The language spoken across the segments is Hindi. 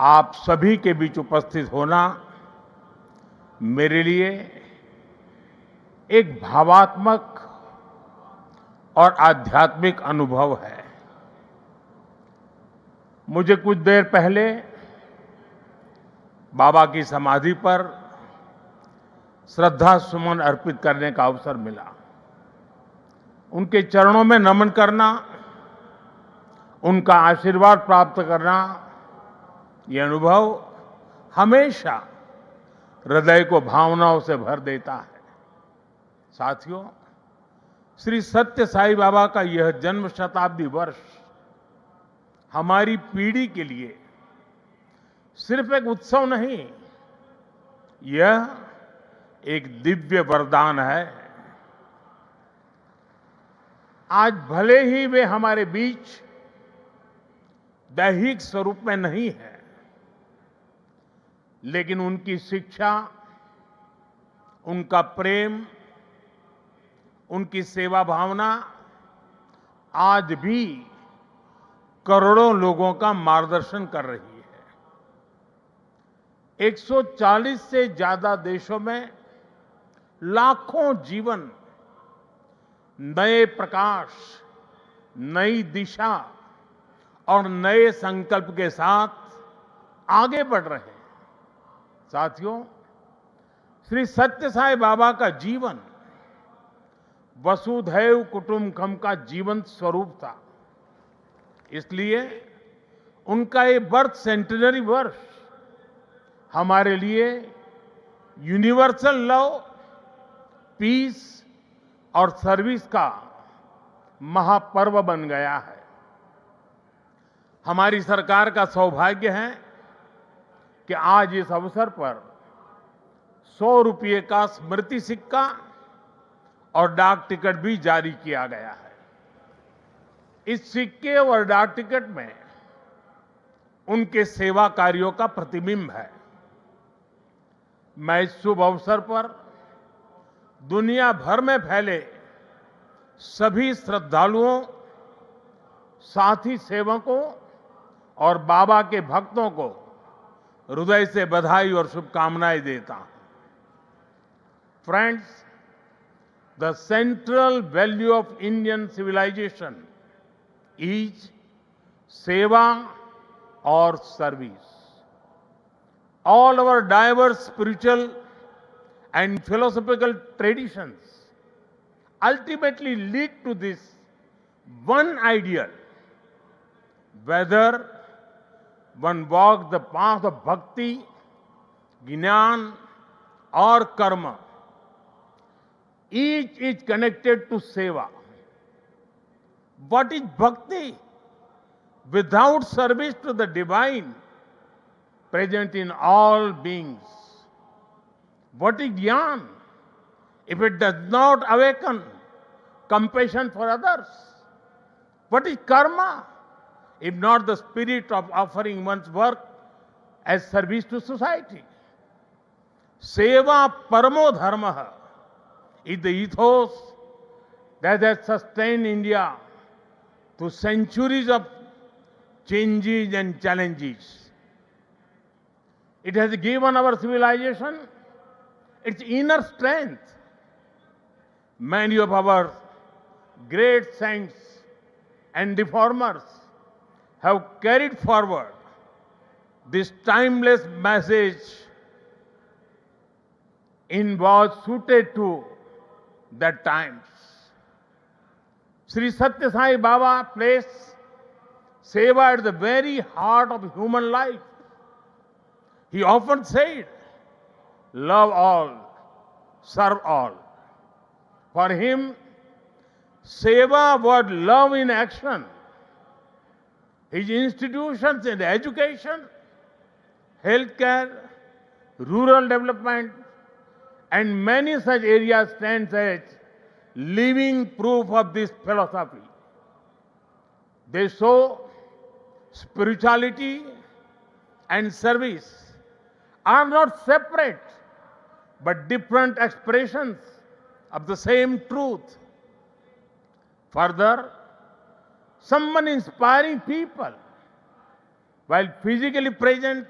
आप सभी के बीच उपस्थित होना मेरे लिए एक भावात्मक और आध्यात्मिक अनुभव है। मुझे कुछ देर पहले बाबा की समाधि पर श्रद्धा सुमन अर्पित करने का अवसर मिला। उनके चरणों में नमन करना, उनका आशीर्वाद प्राप्त करना, ये अनुभव हमेशा हृदय को भावनाओं से भर देता है। साथियों, श्री सत्य साईं बाबा का यह जन्म शताब्दी वर्ष हमारी पीढ़ी के लिए सिर्फ एक उत्सव नहीं, यह एक दिव्य वरदान है। आज भले ही वे हमारे बीच दैहिक स्वरूप में नहीं है, लेकिन उनकी शिक्षा, उनका प्रेम, उनकी सेवा भावना आज भी करोड़ों लोगों का मार्गदर्शन कर रही है। 140 से ज्यादा देशों में लाखों जीवन नए प्रकाश, नई दिशा और नए संकल्प के साथ आगे बढ़ रहे हैं। साथियों, श्री सत्य साईं बाबा का जीवन वसुधैव कुटुंबकम का जीवंत स्वरूप था। इसलिए उनका ये बर्थ सेंटेनरी वर्ष हमारे लिए यूनिवर्सल लव, पीस और सर्विस का महापर्व बन गया है। हमारी सरकार का सौभाग्य है कि आज इस अवसर पर 100 रुपये का स्मृति सिक्का और डाक टिकट भी जारी किया गया है। इस सिक्के और डाक टिकट में उनके सेवा कार्यों का प्रतिबिंब है। मैं इस शुभ अवसर पर दुनिया भर में फैले सभी श्रद्धालुओं, साथी सेवकों और बाबा के भक्तों को हृदय से बधाई और शुभकामनाएं देता हूं। Friends, the central value of Indian civilization is seva or service. All our diverse spiritual and philosophical traditions ultimately lead to this one ideal. Whether one walks the path of bhakti, jnana or karma, each is connected to seva. What is bhakti without service to the divine present in all beings? What is jnana if it does not awaken compassion for others? What is karma if not the spirit of offering one's work as service to society? Seva paramo dharma is the ethos that has sustained India through centuries of changes and challenges. It has given our civilization its inner strength. Many of our great saints and reformers have carried forward this timeless message in was suited to that times. Sri Satya Sai Baba placed seva at the very heart of human life. He often said, love all, serve all. For him, seva was love in action. His institutions in education, healthcare, rural development, and many such areas stand as living proof of this philosophy. They show spirituality and service are not separate but different expressions of the same truth. Further, someone inspiring people while physically present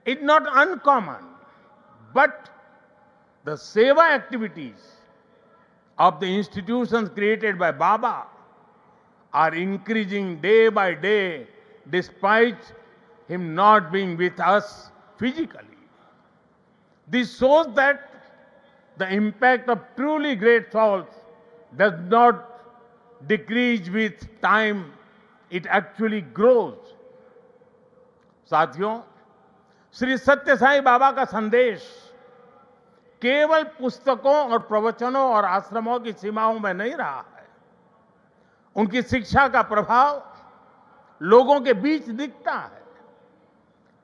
is not uncommon, but the seva activities of the institutions created by Baba are increasing day by day despite him not being with us physically. This shows that the impact of truly great souls does not decrease with time, it actually grows. साथियों, श्री सत्य साई बाबा का संदेश केवल पुस्तकों और प्रवचनों और आश्रमों की सीमाओं में नहीं रहा है। उनकी शिक्षा का प्रभाव लोगों के बीच दिखता है।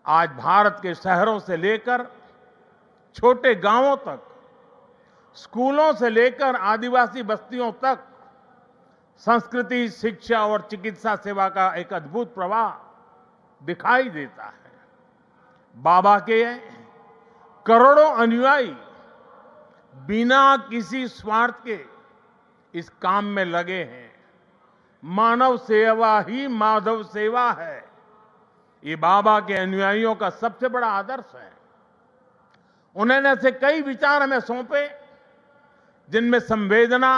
आज भारत के शहरों से लेकर छोटे गांवों तक, स्कूलों से लेकर आदिवासी बस्तियों तक संस्कृति, शिक्षा और चिकित्सा सेवा का एक अद्भुत प्रवाह दिखाई देता है। बाबा के करोड़ों अनुयायी बिना किसी स्वार्थ के इस काम में लगे हैं। मानव सेवा ही माधव सेवा है, ये बाबा के अनुयायियों का सबसे बड़ा आदर्श है। उन्होंने ऐसे कई विचार हमें सौंपे जिनमें संवेदना,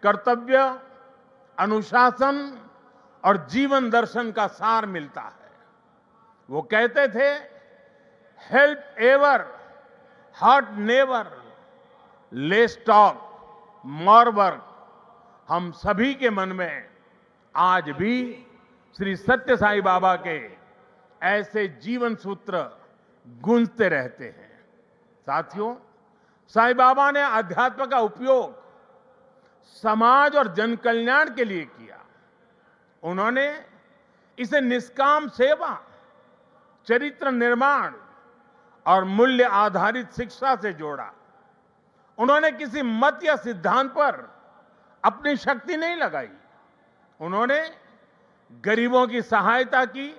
कर्तव्य, अनुशासन और जीवन दर्शन का सार मिलता है। वो कहते थे, help ever, hurt never, less talk, more work. हम सभी के मन में आज भी श्री सत्य साई बाबा के ऐसे जीवन सूत्र गूंजते रहते हैं। साथियों, साई बाबा ने अध्यात्म का उपयोग समाज और जन कल्याण के लिए किया। उन्होंने इसे निष्काम सेवा, चरित्र निर्माण और मूल्य आधारित शिक्षा से जोड़ा। उन्होंने किसी मत या सिद्धांत पर अपनी शक्ति नहीं लगाई। उन्होंने गरीबों की सहायता की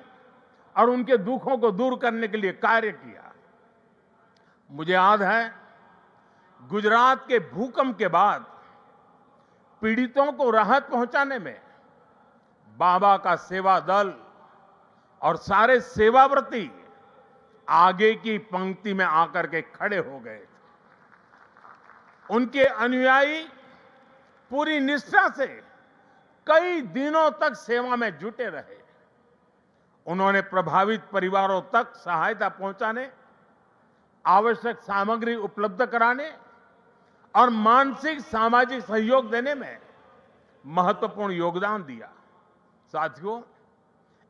और उनके दुखों को दूर करने के लिए कार्य किया। मुझे याद है, गुजरात के भूकंप के बाद पीड़ितों को राहत पहुंचाने में बाबा का सेवा दल और सारे सेवाव्रती आगे की पंक्ति में आकर के खड़े हो गए। उनके अनुयायी पूरी निष्ठा से कई दिनों तक सेवा में जुटे रहे। उन्होंने प्रभावित परिवारों तक सहायता पहुंचाने, आवश्यक सामग्री उपलब्ध कराने और मानसिक सामाजिक सहयोग देने में महत्वपूर्ण योगदान दिया। साथियों,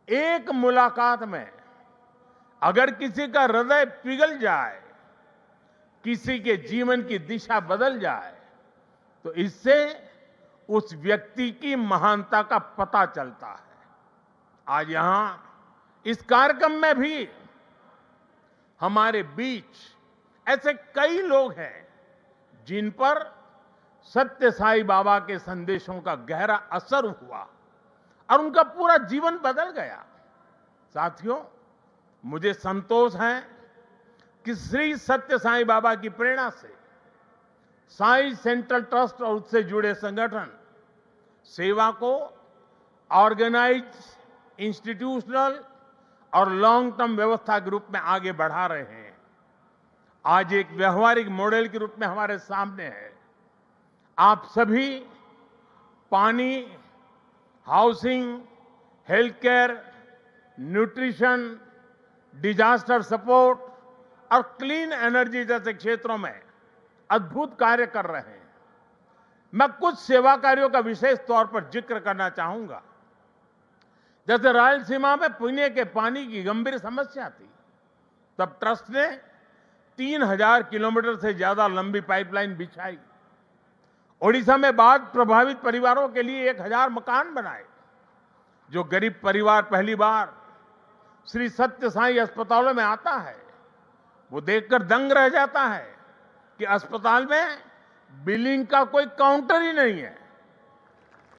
एक मुलाकात में अगर किसी का हृदय पिघल जाए, किसी के जीवन की दिशा बदल जाए, तो इससे उस व्यक्ति की महानता का पता चलता है। आज यहां इस कार्यक्रम में भी हमारे बीच ऐसे कई लोग हैं जिन पर सत्य साई बाबा के संदेशों का गहरा असर हुआ और उनका पूरा जीवन बदल गया। साथियों, मुझे संतोष है कि श्री सत्य साई बाबा की प्रेरणा से साई सेंट्रल ट्रस्ट और उससे जुड़े संगठन सेवा को ऑर्गेनाइज, इंस्टीट्यूशनल और लॉन्ग टर्म व्यवस्था के रूप में आगे बढ़ा रहे हैं। आज एक व्यवहारिक मॉडल के रूप में हमारे सामने है। आप सभी पानी, housing, health care, nutrition, disaster support और क्लीन एनर्जी जैसे क्षेत्रों में अद्भुत कार्य कर रहे हैं। मैं कुछ सेवा कार्यों का विशेष तौर पर जिक्र करना चाहूंगा। जैसे रायलसीमा में पीने के पानी की गंभीर समस्या थी, तब ट्रस्ट ने 3000 किलोमीटर से ज्यादा लंबी पाइपलाइन बिछाई। ओडिशा में बाढ़ प्रभावित परिवारों के लिए 1000 मकान बनाए। जो गरीब परिवार पहली बार श्री सत्य साई अस्पतालों में आता है, वो देखकर दंग रह जाता है कि अस्पताल में बिलिंग का कोई काउंटर ही नहीं है।